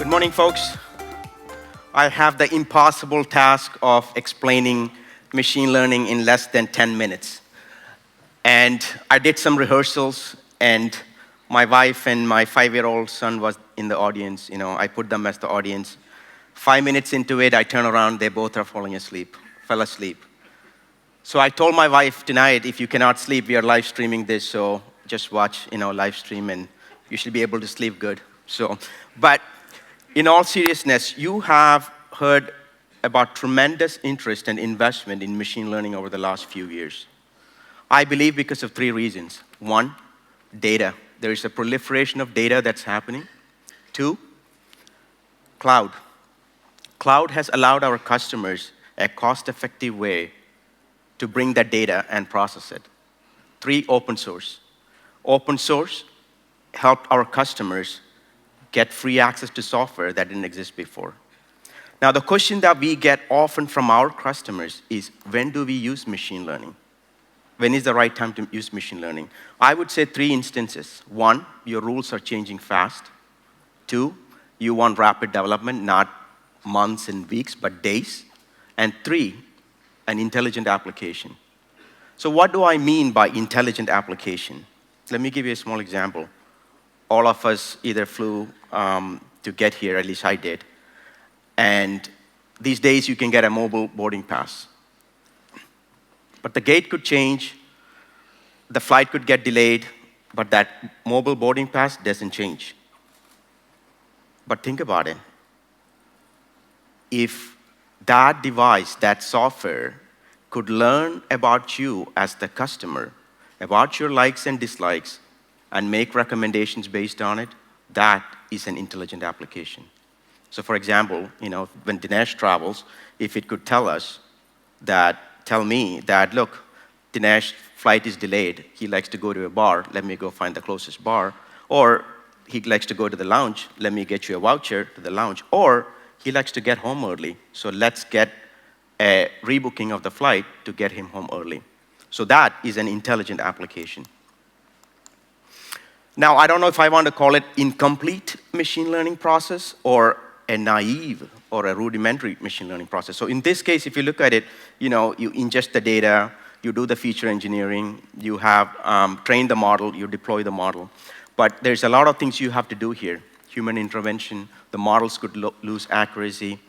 Good morning, folks. I have the impossible task of explaining machine learning in less than 10 minutes. And I did some rehearsals, and my wife and my 5-year-old son was in the audience. I put them as the audience. 5 minutes into it, I turn around, they both are fell asleep. So I told my wife tonight, if you cannot sleep, we are live streaming this, so just watch, live stream, and you should be able to sleep good. But in all seriousness, you have heard about tremendous interest and investment in machine learning over the last few years. I believe because of 3 reasons. 1, data. There is a proliferation of data that's happening. 2, cloud. Cloud has allowed our customers a cost-effective way to bring that data and process it. 3, open source. Open source helped our customers get free access to software that didn't exist before. Now, the question that we get often from our customers is, when do we use machine learning? When is the right time to use machine learning? I would say 3 instances. 1, your rules are changing fast. 2, you want rapid development, not months and weeks, but days. And 3, an intelligent application. So what do I mean by intelligent application? Let me give you a small example. All of us either flew to get here, at least I did. And these days you can get a mobile boarding pass. But the gate could change, the flight could get delayed, but that mobile boarding pass doesn't change. But think about it. If that device, that software, could learn about you as the customer, about your likes and dislikes, and make recommendations based on it, that is an intelligent application. So for example, when Dinesh travels, if it could tell me that, look, Dinesh's flight is delayed, he likes to go to a bar, let me go find the closest bar, or he likes to go to the lounge, let me get you a voucher to the lounge, or he likes to get home early, so let's get a rebooking of the flight to get him home early. So that is an intelligent application. Now, I don't know if I want to call it incomplete machine learning process or a naive or a rudimentary machine learning process. So in this case, if you look at it, you ingest the data, you do the feature engineering, you have trained the model, you deploy the model. But there's a lot of things you have to do here. Human intervention, the models could lose accuracy,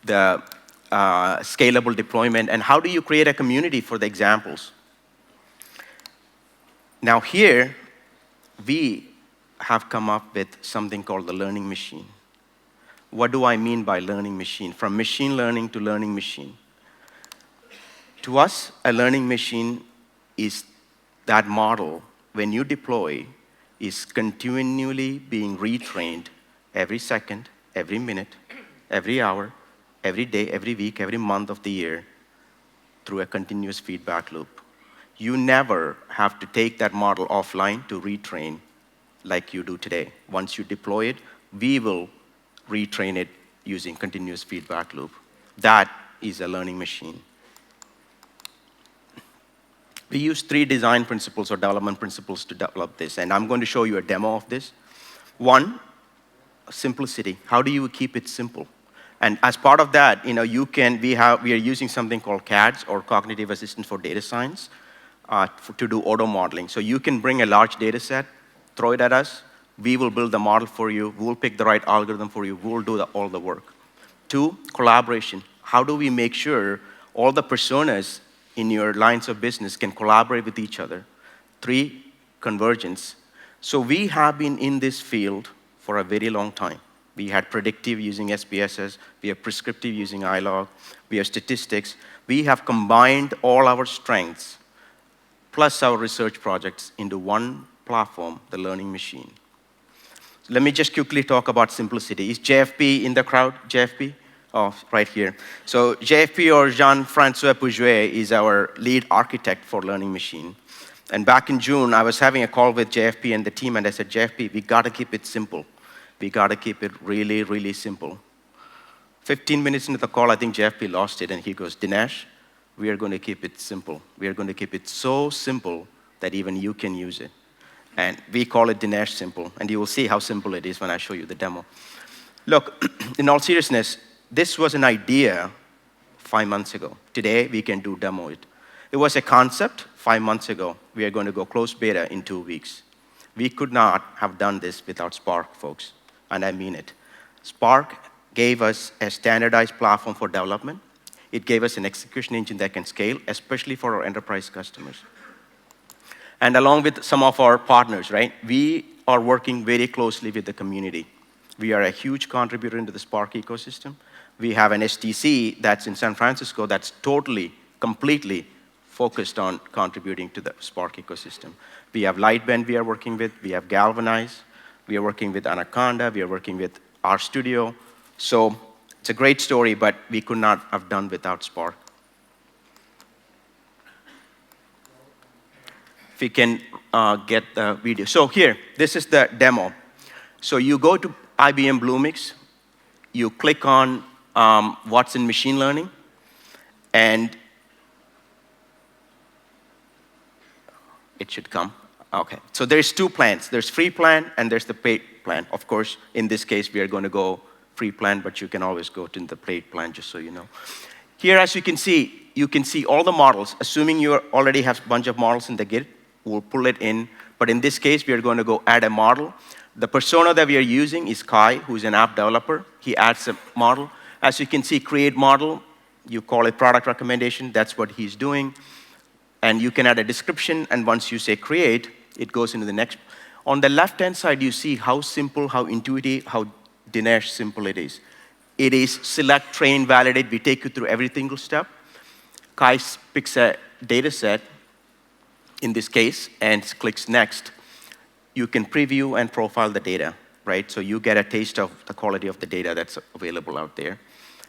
the scalable deployment, and how do you create a community for the examples? Now here, we have come up with something called the learning machine. What do I mean by learning machine? From machine learning to learning machine. To us, a learning machine is that model, when you deploy, is continually being retrained every second, every minute, every hour, every day, every week, every month of the year through a continuous feedback loop. You never have to take that model offline to retrain like you do today. Once you deploy it, we will retrain it using continuous feedback loop. That is a learning machine. We use 3 design principles or development principles to develop this, and I'm going to show you a demo of this. 1, simplicity. How do you keep it simple? And as part of that, we are using something called CADS, or Cognitive Assistance for Data Science, to do auto modeling. So you can bring a large data set, throw it at us, we will build the model for you, we'll pick the right algorithm for you, we'll do all the work. 2, collaboration. How do we make sure all the personas in your lines of business can collaborate with each other? 3, convergence. So we have been in this field for a very long time. We had predictive using SPSS, we have prescriptive using iLog, we have statistics. We have combined all our strengths plus our research projects into one platform, the learning machine. So let me just quickly talk about simplicity. Is JFP in the crowd? JFP? Oh, right here. So JFP, or Jean-François Pouget, is our lead architect for learning machine. And back in June, I was having a call with JFP and the team, and I said, JFP, we got to keep it simple. We got to keep it really, really simple. 15 minutes into the call, I think JFP lost it, and he goes, Dinesh, we are going to keep it simple. We are going to keep it so simple that even you can use it. And we call it Dinesh Simple, and you will see how simple it is when I show you the demo. Look, in all seriousness, this was an idea 5 months ago. Today, we can demo it. It was a concept 5 months ago. We are going to go close beta in 2 weeks. We could not have done this without Spark, folks, and I mean it. Spark gave us a standardized platform for development. It gave us an execution engine that can scale, especially for our enterprise customers. And along with some of our partners, right, we are working very closely with the community. We are a huge contributor into the Spark ecosystem. We have an STC that's in San Francisco that's totally, completely focused on contributing to the Spark ecosystem. We have Lightbend we are working with. We have Galvanize. We are working with Anaconda. We are working with RStudio. So it's a great story, but we could not have done without Spark. If we can get the video. So here, this is the demo. So you go to IBM Bluemix, you click on what's in machine learning, and it should come. Okay, so there's 2 plans. There's free plan and there's the paid plan. Of course, in this case, we are going to go free plan, but you can always go to the paid plan, just so you know. Here, as you can see all the models. Assuming you already have a bunch of models in the Git, we'll pull it in. But in this case, we are going to go add a model. The persona that we are using is Kai, who's an app developer. He adds a model. As you can see, create model. You call it product recommendation. That's what he's doing. And you can add a description, and once you say create, it goes into the next. On the left-hand side, you see how simple, how intuitive, how Dinesh simple it is. It is select, train, validate. We take you through every single step. Kai picks a data set, in this case, and clicks next. You can preview and profile the data, right? So you get a taste of the quality of the data that's available out there.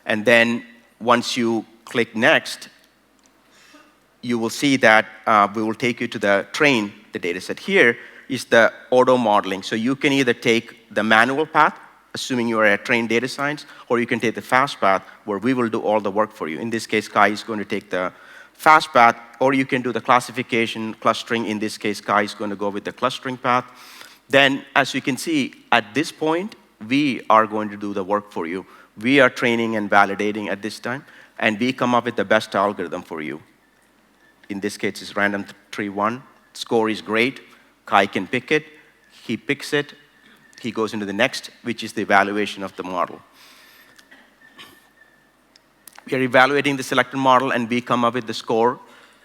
And then once you click next, you will see that we will take you to the train, the data set. Here is the auto modeling. So you can either take the manual path, assuming you are a trained data science, or you can take the fast path, where we will do all the work for you. In this case, Kai is going to take the fast path, or you can do the classification, clustering. In this case, Kai is going to go with the clustering path. Then, as you can see, at this point, we are going to do the work for you. We are training and validating at this time, and we come up with the best algorithm for you. In this case, it's random tree 1. Score is great. Kai can pick it. He picks it. He goes into the next, which is the evaluation of the model. We are evaluating the selected model, and we come up with the score,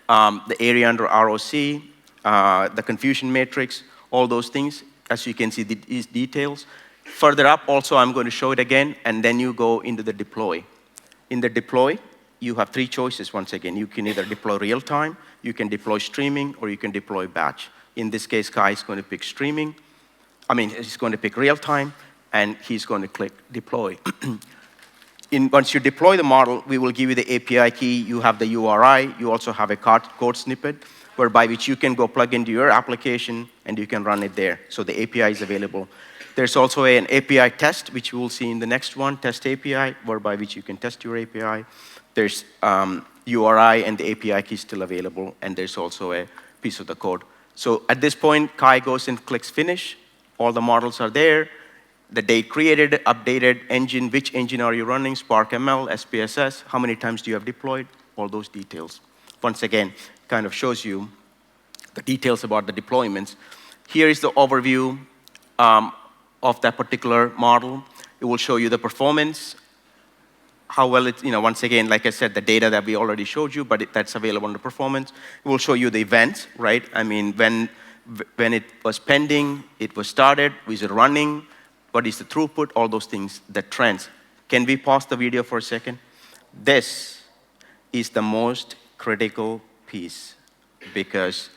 the area under ROC, the confusion matrix, all those things. As you can see, these details. Further up, also, I'm going to show it again, and then you go into the deploy. In the deploy, you have 3 choices once again. You can either deploy real time, you can deploy streaming, or you can deploy batch. In this case, Kai is going to pick streaming. He's going to pick real time, and he's going to click deploy. Once you deploy the model, we will give you the API key. You have the URI. You also have a code snippet, whereby which you can go plug into your application, and you can run it there. So the API is available. There's also an API test, which we will see in the next one, test API, whereby which you can test your API. There's URI, and the API key is still available, and there's also a piece of the code. So at this point, Kai goes and clicks finish. All the models are there. The date created, updated, engine, which engine are you running, Spark ML, SPSS, how many times do you have deployed, all those details. Once again, kind of shows you the details about the deployments. Here is the overview of that particular model. It will show you the performance, how well it, once again, like I said, the data that we already showed you, but that's available in the performance. It will show you the events, right? When it was pending, it was started, was it running, what is the throughput, all those things, the trends. Can we pause the video for a second? This is the most critical piece, because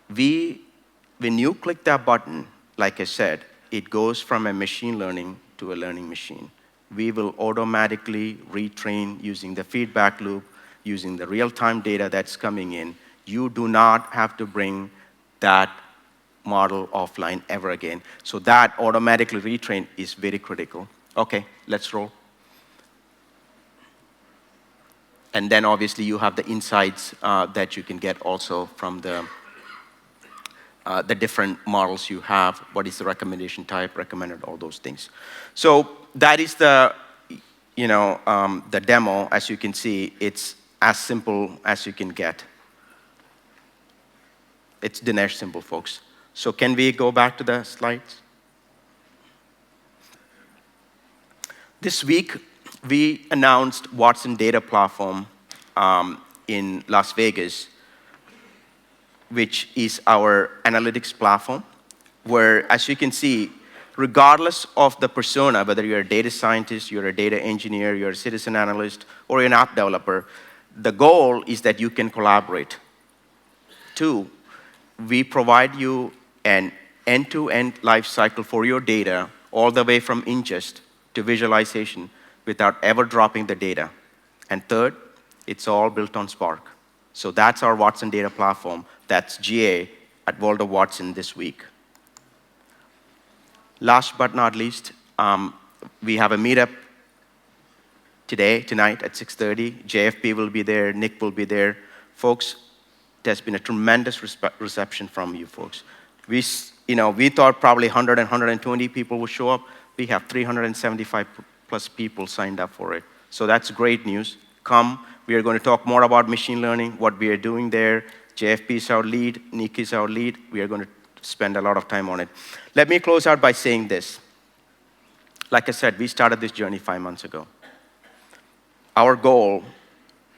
when you click that button, like I said, it goes from a machine learning to a learning machine. We will automatically retrain using the feedback loop, using the real-time data that's coming in. You do not have to bring that model offline ever again. So that automatically retrain is very critical. Okay, let's roll. And then obviously you have the insights that you can get also from the the different models you have, what is the recommendation type, recommended, all those things. So that is the demo. As you can see, it's as simple as you can get. It's Dinesh simple, folks. So can we go back to the slides? This week, we announced Watson Data Platform in Las Vegas, which is our analytics platform, where, as you can see, regardless of the persona, whether you're a data scientist, you're a data engineer, you're a citizen analyst, or you're an app developer, the goal is that you can collaborate. Two, we provide you an end-to-end life cycle for your data, all the way from ingest to visualization, without ever dropping the data. And third, it's all built on Spark. So that's our Watson Data Platform. That's GA at World of Watson this week. Last but not least, we have a meetup tonight at 6:30. JFP will be there, Nick will be there. Folks, there's been a tremendous reception from you folks. We thought probably 100 and 120 people would show up. We have 375 plus people signed up for it. So that's great news. Come, we are going to talk more about machine learning, what we are doing there. JFP is our lead, Nick is our lead. We are going to spend a lot of time on it. Let me close out by saying this. Like I said, we started this journey 5 months ago. Our goal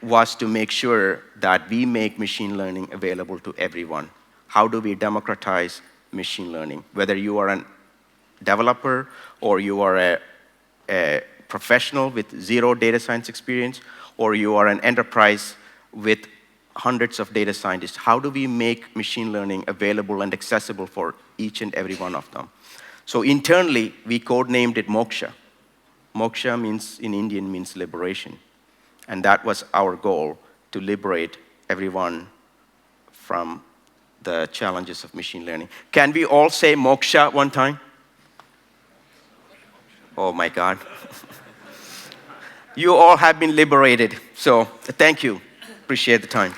was to make sure that we make machine learning available to everyone. How do we democratize machine learning? Whether you are a developer or you are a professional with zero data science experience, or you are an enterprise with hundreds of data scientists, how do we make machine learning available and accessible for each and every one of them? So internally, we codenamed it Moksha. Moksha means, in Indian, means liberation. And that was our goal, to liberate everyone from the challenges of machine learning. Can we all say Moksha one time? Oh my God. You all have been liberated. So thank you. Appreciate the time.